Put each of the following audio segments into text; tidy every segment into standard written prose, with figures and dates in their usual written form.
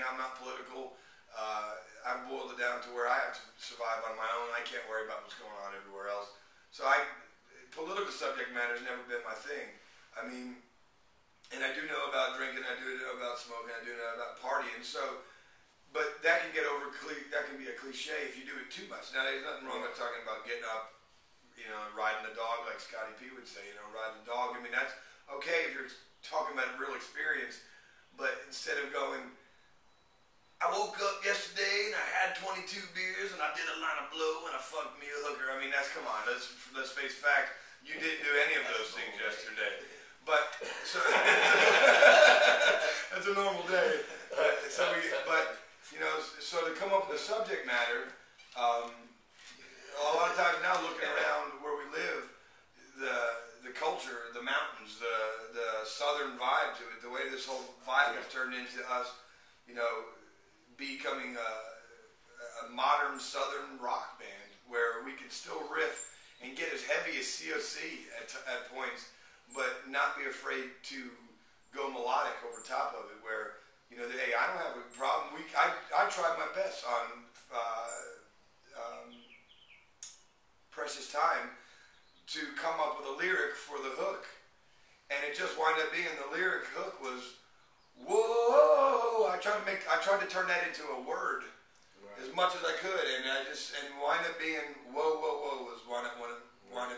I'm not political. I boiled it down to where I have to survive on my own. I can't worry about what's going on everywhere else. So political subject matter has never been my thing. I mean, and I do know about drinking, I do know about smoking, I do know about partying. So, but that can get that can be a cliche if you do it too much. Now, there's nothing wrong with talking about getting up, you know, and riding the dog like Scotty P would say, you know, riding the dog. I mean, that's okay if you're talking about a real experience, but instead of going, I woke up yesterday and I had 22 beers and I did a line of blow and I fucked me a hooker. I mean, come on, let's face fact. You didn't do any of those things yesterday. But, so, that's a normal day. But, you know, so to come up with a subject matter, a lot of times now looking around where we live, the culture, the mountains, the southern vibe to it, the way this whole vibe has turned into us, you know, becoming a modern southern rock band where we can still riff and get as heavy as COC at points, but not be afraid to go melodic over top of it. Where, you know, hey, I don't have a problem. I tried my best on Precious Time to come up with a lyric for the hook, and it just wound up being the lyric hook was, whoa! I tried to turn that into a word as much as I could, and wind up being whoa, whoa, whoa was wound up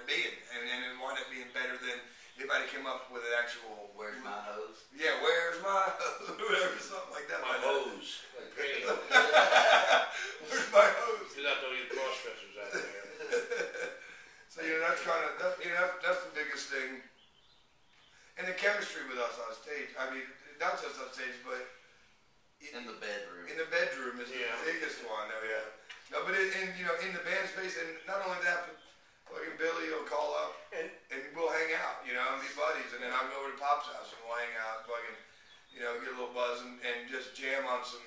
being, and it wound up being better than anybody came up with an actual. Where's my hose? Yeah, where's my whatever, something like that. My hose. Where's my hose? You're not doing the cross dressers out there. So you know that's that's the biggest thing, and the chemistry with us on stage. I mean, not just on stage, but in the bedroom. In the bedroom is the biggest one. Oh, yeah. No, but you know, in the band space, and not only that, but fucking Billy will call up and we'll hang out, you know, and be buddies, and then I'll go over to Pop's house and we'll hang out, fucking, you know, get a little buzz and just jam on some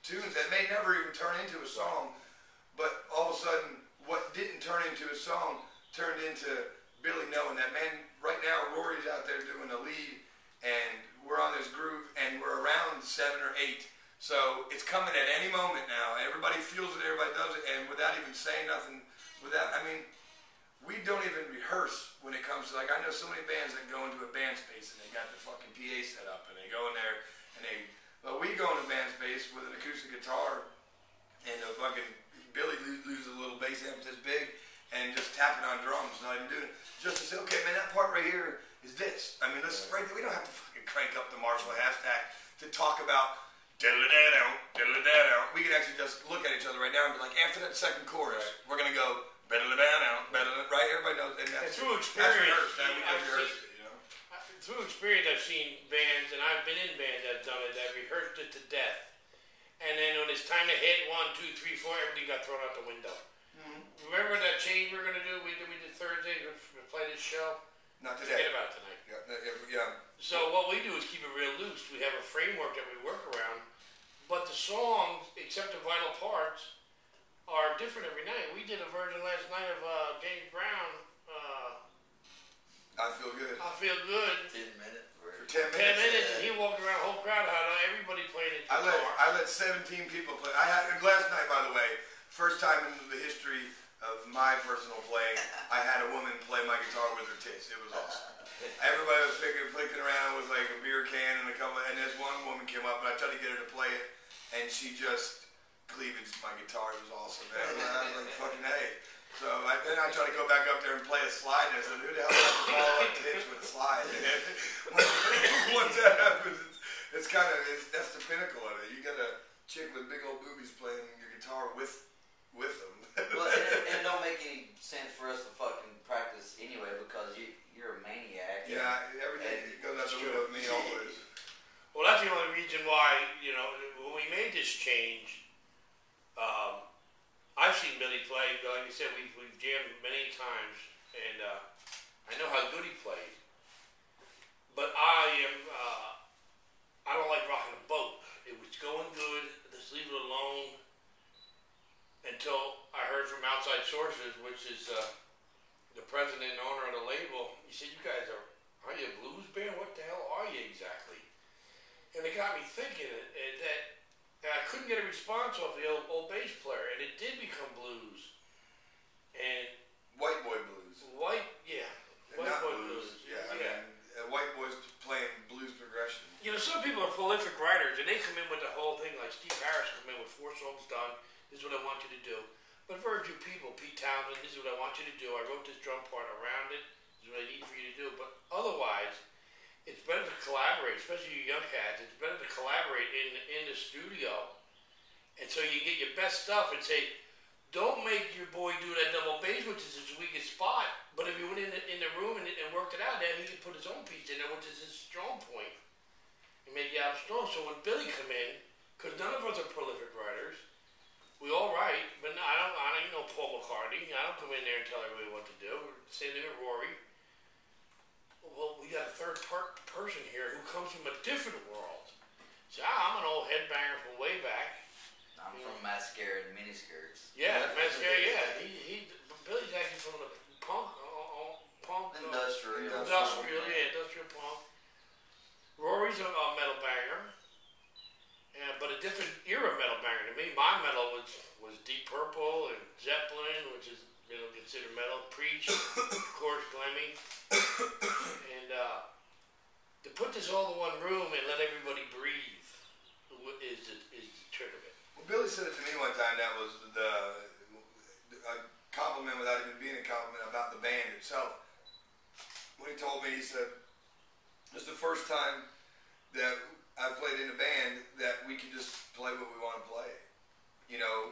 tunes that may never even turn into a song, but all of a sudden, what didn't turn into a song turned into Billy knowing that, man, right now Rory's out there doing the lead, and we're on this groove, and we're around 7 or 8. So it's coming at any moment now. Everybody feels it, everybody does it, and without even saying nothing, I mean, we don't even rehearse when it comes to, like, I know so many bands that go into a band space and they got the fucking PA set up, and they go in there, and but we go into band space with an acoustic guitar, and the fucking Billy loses a little bass amp this big, and just tapping on drums, not even doing it, just to say, okay, man, that part right here is this. I mean, right there, we don't have to fucking crank up the Marshall hashtag to talk about diddle-da-down, diddle-da-down. We can actually just look at each other right now and be like, after that second chorus, we're going to go diddle-da-down, right? Everybody knows. And through experience, through experience, I've seen bands, and I've been in bands that have done it, that rehearsed it to death. And then when it's time to hit 1, 2, 3, 4, everything got thrown out the window. Mm-hmm. Remember that change we were going to do? We did Thursday, we play this show? Not today. Forget about tonight. Yeah. So what we do is keep it real loose. We have a framework that we work around, but the songs, except the vital parts, are different every night. We did a version last night of James Brown. I Feel Good. I Feel Good. 10 minutes. For 10 minutes. 10 minutes, and he walked around, the whole crowd had everybody playing it. I let 17 people play. I had last night, by the way, first time in the history of my personal playing, I had a woman play my guitar with her tits. It was awesome. Everybody was flicking around with like a beer can and and this one woman came up and I tried to get her to play it, and she just cleavaged my guitar. It was awesome, man. I was like, fucking hey. So then I tried to go back up there and play a slide, and I said, who the hell has to follow up tits with a slide? Once that happens, it's kind of, that's the pinnacle of it. You get a chick with big old boobies playing your guitar with them. Well, and it don't make any sense for us to fucking practice anyway, because you're a maniac. Yeah, everything goes out the window with me always. Well, that's the only reason why, you know, when we made this change, I've seen Billy play. Like you said, we've jammed many times, and I know how good he played. But I don't like rocking a boat. It was going good. Just leave it alone until I heard from outside sources, which is the president and owner of the label. He said, "You guys are you a blues band? What the hell are you exactly?" And it got me thinking that get a response off the old bass player, and it did become blues. And white boy blues. White boy blues. Yeah, I mean, white boys playing blues progression. You know, some people are prolific writers, and they come in with the whole thing, like Steve Harris come in with 4 songs done. This is what I want you to do. But very few people, Pete Townsend, this is what I want you to do. I wrote this drum part around it. This is what I need for you to do. But otherwise, it's better to collaborate, especially you young cats. It's better to collaborate in the studio. And so you get your best stuff and say, don't make your boy do that double bass, which is his weakest spot. But if you went in the room and worked it out, then he could put his own piece in there, which is his strong point. And make the album strong. So when Billy come in, because none of us are prolific writers, we all write, but I don't know Paul McCartney. I don't come in there and tell everybody what to do. Same thing with Rory. Well, we got a third person here who comes from a different world. So I'm an old headbanger from way back. I'm from mascara and miniskirts. Yeah, mascara. Yeah, Billy's actually from the punk. Industrial punk. Rory's a metal banger. Yeah, but a different era metal banger. To me, my metal was Deep Purple and Zeppelin, which is considered metal. Preach, of course, Glemmy. And to put this all in one room and let everybody breathe is the trick of it. Well, Billy said it to me one time. That was a compliment without even being a compliment about the band itself. When he told me, he said, "It's the first time that I've played in a band that we can just play what we want to play." You know,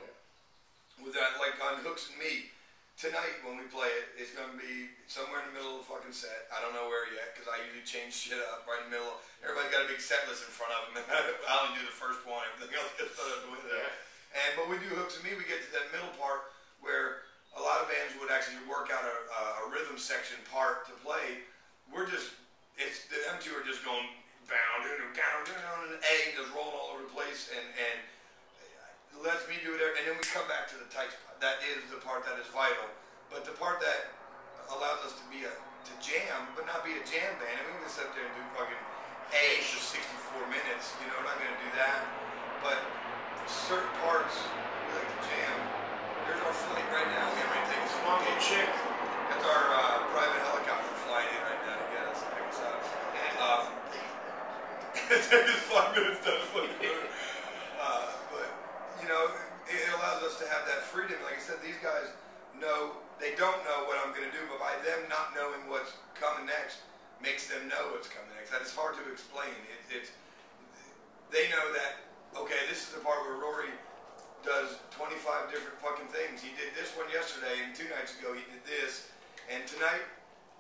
with that, like on Hooks and Me, tonight when we play it, it's going to be somewhere in the middle of the fucking set. I don't know where yet, because I usually change shit up right in the middle. Everybody's got a big set list in front of them, and I only do the first one. Everything else gets thrown out the window. Yeah. But we do Hooks and Me, we get to that middle part where a lot of bands would actually work out a rhythm section part to play. Them two are just going down, and A, just rolling all over the place, and lets me do it, and then we come back to the tight spot. That is the part that is vital, but the part that allows us to jam, but not be a jam band. And we can just sit there and do fucking A for 64 minutes. You know, we're not going to do that, but certain parts we like to jam. There's our flight right now. We're going to take us to Monkey chick. That's our private helicopter flying in right now to get us to pick us up. It takes us 5 minutes to flip through. But, you know, it allows us to have that freedom. Like I said, these guys they don't know what I'm going to do, but by them not knowing what's coming next makes them know what's coming next. That is hard to explain. They know that, okay, this is the part where Rory does 25 different fucking things. He did this one yesterday, and 2 nights ago he did this, and tonight,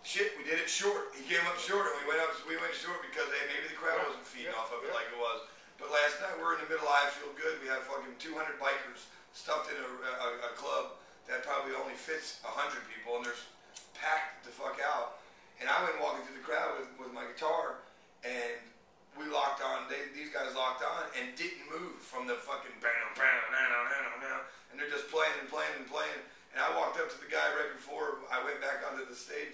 shit, we did it short. He came up short, and we went short because maybe the crowd wasn't feeding off of it like it was. But last night we're in the middle of I Feel Good. We have fucking 200 bikers stuffed in a club that probably only fits 100 people, and there's packed the fuck out. And I went walking through the crowd with my guitar, and we locked on. These guys locked on and didn't move from the fucking bam, bam, and they're just playing and playing and playing. And I walked up to the guy right before I went back onto the stage,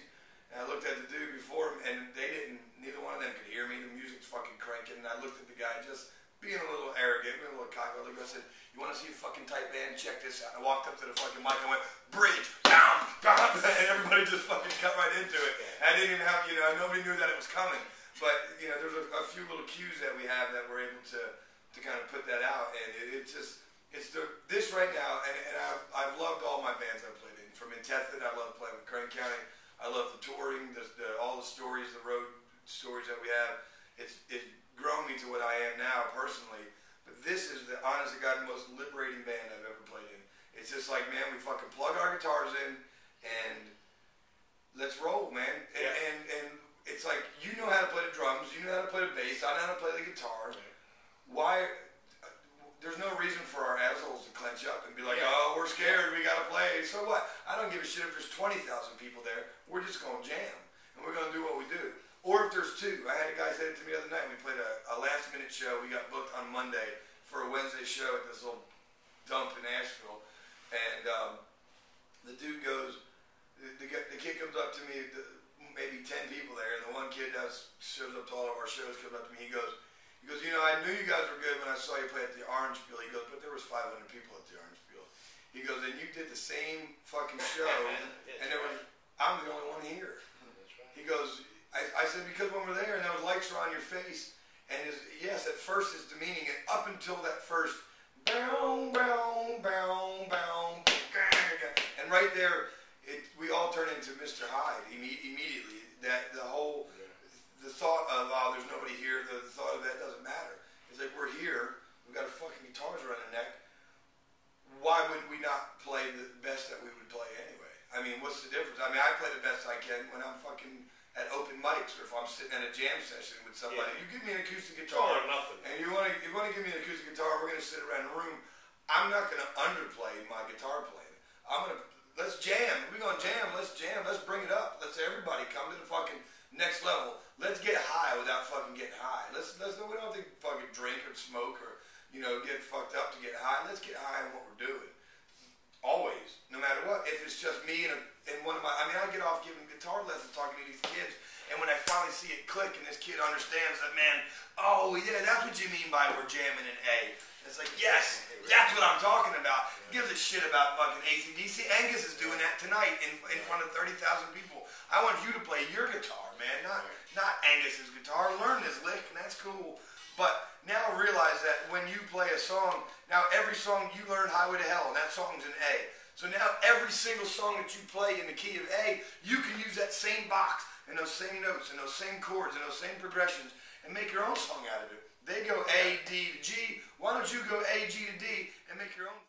and I looked at the dude before him, and neither one of them could hear me. The music's fucking cranking, and I looked at the guy just being a little arrogant, being a little cocky. I said, "You want to see a fucking tight band? Check this out." I walked up to the fucking mic and went, "Bridge, down, down," and everybody just fucking cut right into it. I didn't even have, nobody knew that it was coming. But, there's a few little cues that we have that we're able to kind of put that out, and this right now, and I've loved all my bands I've played in. From Intethod, I love playing with Crank County. I love the touring, all the stories, the road stories that we have. It's grown me to what I am now personally. But this is the honest to God most liberating band I've ever played in. It's just like, man, we fucking plug our guitars in and let's roll, man. And it's like, you know how to play the drums, you know how to play the bass, I know how to play the guitar. Why? There's no reason for our assholes to clench up and be like, "Oh, we're scared, we gotta play." So what? I don't give a shit if there's 20,000 people there. We're just gonna jam, and we're gonna do what we do. Or if there's 2. I had a guy say it to me the other night. We played a last-minute show. We got booked on Monday for a Wednesday show at this little dump in Asheville, and the dude goes, the kid comes up to me, maybe 10 people there, and the one kid that shows up to all of our shows comes up to me. He goes, He goes, you know, I knew you guys were good when I saw you play at the Orange Peel. He goes, but there was 500 people at the Orange Peel. He goes, and you did the same fucking show, and I'm the only one here. He goes, I said, because when we're there and those lights are on your face, and yes, at first it's demeaning, and up until that first, bow, bow, bow, bow, and right there, we all turn into Mr. Hyde immediately. That the whole, the thought of, oh, there's nobody here, the thought of that doesn't matter. It's like, we're here, we got our fucking guitars around our neck. Why would we not play the best that we would play anyway? I mean, what's the difference? I mean, I play the best I can when I'm fucking at open mics, or if I'm sitting at a jam session with somebody. You give me an acoustic guitar, and you want to give me an acoustic guitar, we're gonna sit around the room. I'm not gonna underplay my guitar playing. Let's jam. We're gonna jam. Let's jam. Let's bring it up. Let's everybody come to the fucking next level. Let's get high without fucking getting high. We don't have to fucking drink or smoke or get fucked up to get high. Let's get high in what we're doing. Always, no matter what. If it's just me and one of my, I get off giving guitar lessons talking to these kids, and when I finally see it click and this kid understands that, man, oh yeah, that's what you mean by we're jamming in A. It's like, yes, that's what I'm talking about. Gives a shit about fucking AC/DC. Angus is doing that tonight in front of 30,000 people. I want you to play your guitar, man, not Angus's guitar. Learn this lick, and that's cool. But now realize that when you play a song, now every song you learn Highway to Hell, and that song's in A. So now every single song that you play in the key of A, you can use that same box and those same notes and those same chords and those same progressions and make your own song out of it. They go A, D to G. Why don't you go A, G to D and make your own?